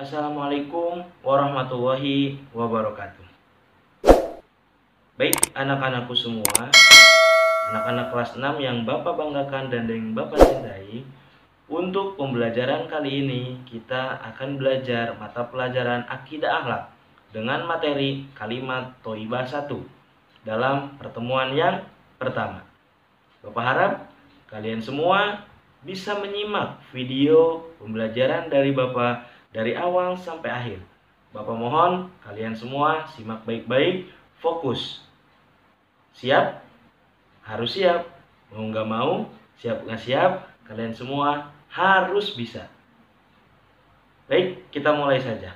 Assalamualaikum warahmatullahi wabarakatuh. Baik anak-anakku semua, anak-anak kelas 6 yang Bapak banggakan dan yang Bapak cintai, untuk pembelajaran kali ini kita akan belajar mata pelajaran Akidah Akhlak dengan materi kalimat Thayyibah 1 dalam pertemuan yang pertama. Bapak harap kalian semua bisa menyimak video pembelajaran dari Bapak dari awal sampai akhir. Bapak mohon kalian semua simak baik-baik, fokus. Siap? Harus siap. Mau nggak mau, siap nggak siap, kalian semua harus bisa. Baik, kita mulai saja.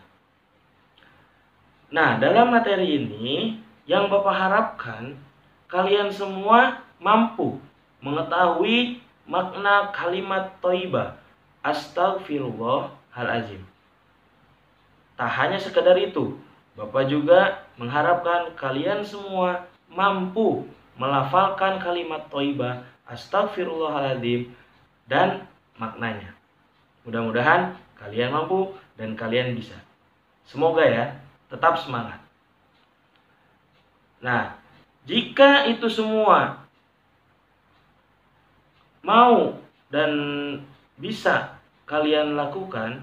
Nah, dalam materi ini yang Bapak harapkan kalian semua mampu mengetahui makna kalimat Thayyibah Astaghfirullahaladzim. Tak hanya sekedar itu, Bapak juga mengharapkan kalian semua mampu melafalkan kalimat Thayyibah Astaghfirullahaladzim dan maknanya. Mudah-mudahan kalian mampu dan kalian bisa. Semoga ya, tetap semangat. Nah, jika itu semua mau dan bisa kalian lakukan,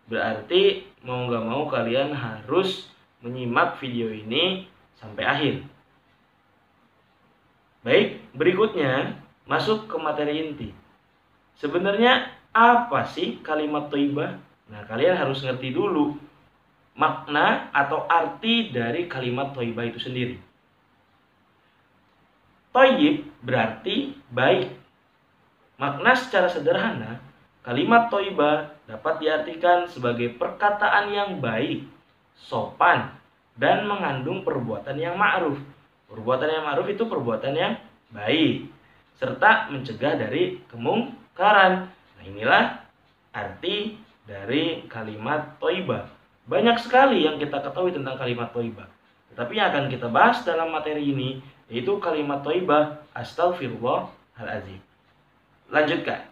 berarti mau nggak mau kalian harus menyimak video ini sampai akhir. Baik, berikutnya masuk ke materi inti. Sebenarnya apa sih kalimat Thayyibah? Nah, kalian harus ngerti dulu makna atau arti dari kalimat Thayyibah itu sendiri. Thayyib berarti baik. Makna secara sederhana, kalimat Thayyibah dapat diartikan sebagai perkataan yang baik, sopan, dan mengandung perbuatan yang ma'ruf. Perbuatan yang ma'ruf itu perbuatan yang baik, serta mencegah dari kemungkaran. Nah, inilah arti dari kalimat Thayyibah. Banyak sekali yang kita ketahui tentang kalimat Thayyibah. Tetapi yang akan kita bahas dalam materi ini yaitu kalimat Thayyibah Astaghfirullahaladzim. Lanjutkan.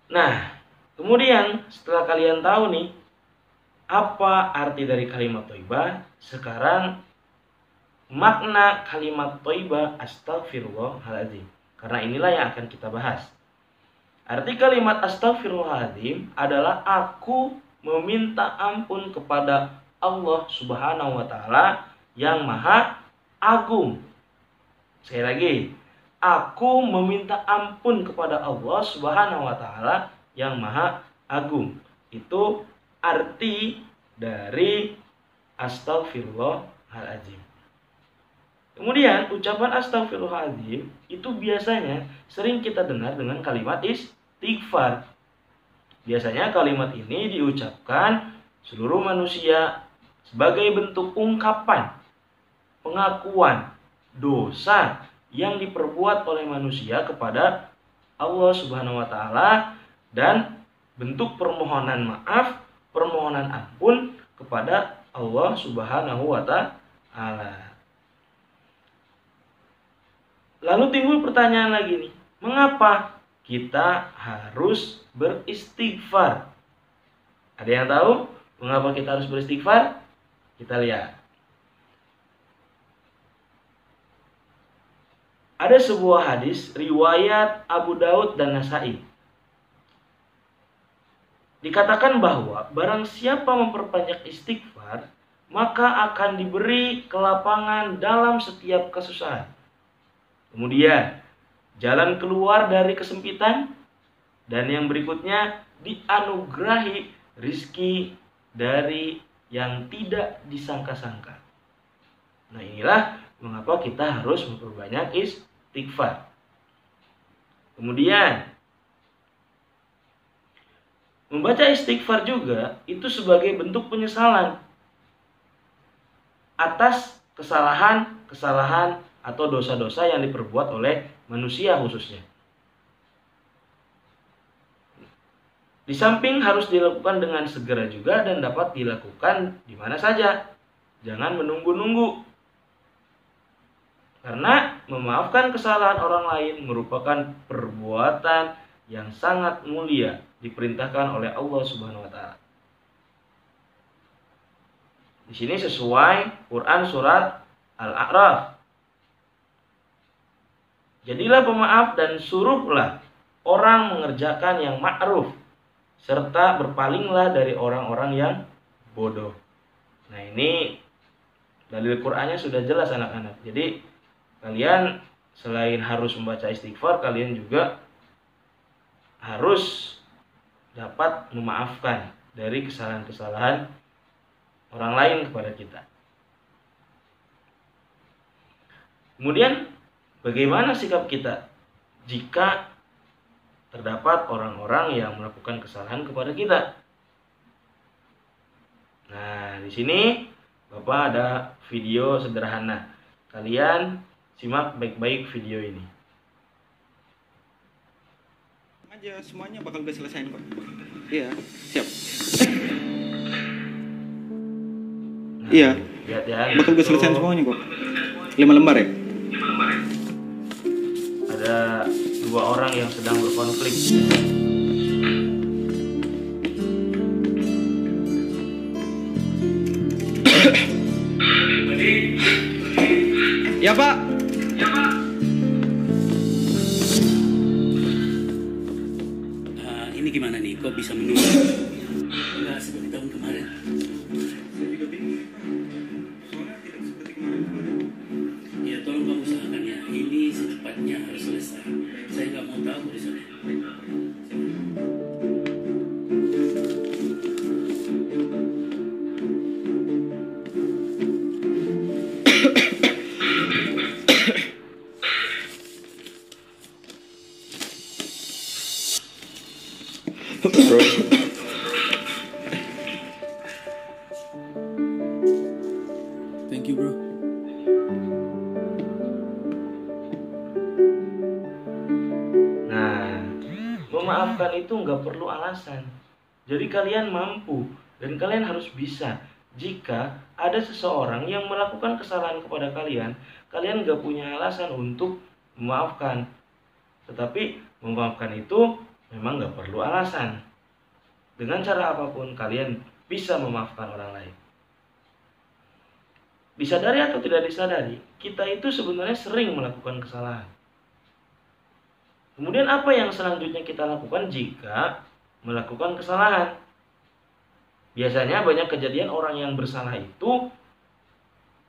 Nah, kemudian setelah kalian tahu nih apa arti dari kalimat Thayyibah, sekarang makna kalimat Thayyibah Astaghfirullahaladzim. Karena inilah yang akan kita bahas. Arti kalimat Astaghfirullahaladzim adalah aku meminta ampun kepada Allah Subhanahu wa Ta'ala yang Maha Agung. Sekali lagi, aku meminta ampun kepada Allah Subhanahu wa Ta'ala yang Maha Agung. Itu arti dari Astaghfirullahaladzim. Kemudian ucapan Astaghfirullahaladzim itu biasanya sering kita dengar dengan kalimat istighfar. Biasanya kalimat ini diucapkan seluruh manusia sebagai bentuk ungkapan pengakuan dosa yang diperbuat oleh manusia kepada Allah Subhanahu wa Ta'ala dan bentuk permohonan maaf, permohonan ampun kepada Allah Subhanahu wa Ta'ala. Lalu timbul pertanyaan lagi nih, mengapa kita harus beristighfar? Ada yang tahu mengapa kita harus beristighfar? Kita lihat. Ada sebuah hadis riwayat Abu Daud dan Nasai. Dikatakan bahwa barang siapa memperbanyak istighfar, maka akan diberi kelapangan dalam setiap kesusahan. Kemudian jalan keluar dari kesempitan, dan yang berikutnya dianugerahi rizki dari yang tidak disangka-sangka. Nah, inilah mengapa kita harus memperbanyak istighfar. Kemudian membaca istighfar juga itu sebagai bentuk penyesalan atas kesalahan atau dosa-dosa yang diperbuat oleh manusia khususnya. Di samping harus dilakukan dengan segera juga dan dapat dilakukan di mana saja. Jangan menunggu-nunggu. Karena memaafkan kesalahan orang lain merupakan perbuatan yang sangat mulia diperintahkan oleh Allah Subhanahu wa taala. Di sini sesuai Quran surat Al-A'raf. Jadilah pemaaf dan suruhlah orang mengerjakan yang ma'ruf, serta berpalinglah dari orang-orang yang bodoh. Nah, ini dalil Qur'annya sudah jelas anak-anak. Jadi kalian selain harus membaca istighfar, kalian juga harus dapat memaafkan dari kesalahan-kesalahan orang lain kepada kita. Kemudian bagaimana sikap kita jika terdapat orang-orang yang melakukan kesalahan kepada kita? Nah, di sini Bapak ada video sederhana. Kalian simak baik-baik video ini. Aja semuanya bakal gue selesain kok. Iya, siap. Nah, Iya. lihat ya. Bakal gue selesain semuanya kok. 5 lembar ya? Ada 2 orang yang sedang berkonflik. Ya, Pak. Ini gimana nih? Kok bisa menurun? Enggak seperti tahun kemarin. Saya juga bingung, soalnya tidak seperti kemarin. Ya tolong kamu usahakan ya. Ini secepatnya harus selesai. Saya nggak mau tahu di sana. Bro. Thank you bro. Nah, memaafkan itu nggak perlu alasan. Jadi kalian mampu dan kalian harus bisa. Jika ada seseorang yang melakukan kesalahan kepada kalian, kalian nggak punya alasan untuk memaafkan. Tetapi memaafkan itu memang nggak perlu alasan. Dengan cara apapun kalian bisa memaafkan orang lain. Disadari atau tidak disadari, kita itu sebenarnya sering melakukan kesalahan. Kemudian apa yang selanjutnya kita lakukan jika melakukan kesalahan? Biasanya banyak kejadian orang yang bersalah itu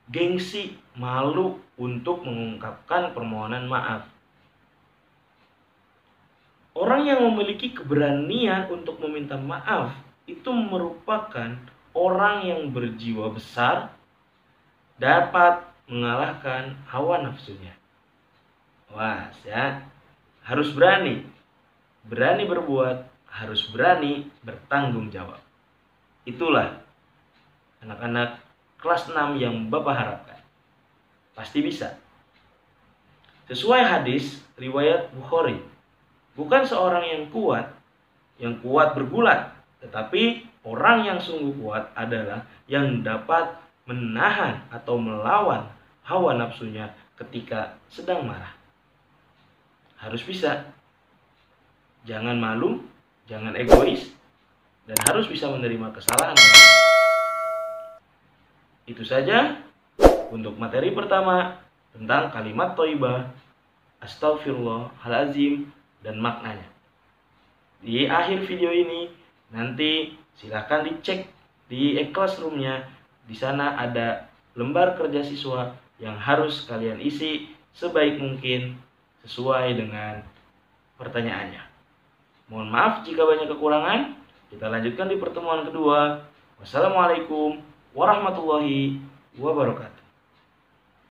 gengsi, malu untuk mengungkapkan permohonan maaf. Orang yang memiliki keberanian untuk meminta maaf itu merupakan orang yang berjiwa besar, dapat mengalahkan hawa nafsunya. Wah, ya, harus berani berbuat, harus berani bertanggung jawab. Itulah anak-anak kelas 6 yang Bapak harapkan. Pasti bisa. Sesuai hadis riwayat Bukhari, bukan seorang yang kuat bergulat, tetapi orang yang sungguh kuat adalah yang dapat menahan atau melawan hawa nafsunya ketika sedang marah. Harus bisa. Jangan malu, jangan egois, dan harus bisa menerima kesalahan orang lain. Itu saja untuk materi pertama tentang kalimat thayyibah, astagfirullahaladzim, dan maknanya. Di akhir video ini nanti silahkan dicek di e-classroom-nya. Di sana ada lembar kerja siswa yang harus kalian isi sebaik mungkin sesuai dengan pertanyaannya. Mohon maaf jika banyak kekurangan. Kita lanjutkan di pertemuan kedua. Wassalamualaikum warahmatullahi wabarakatuh.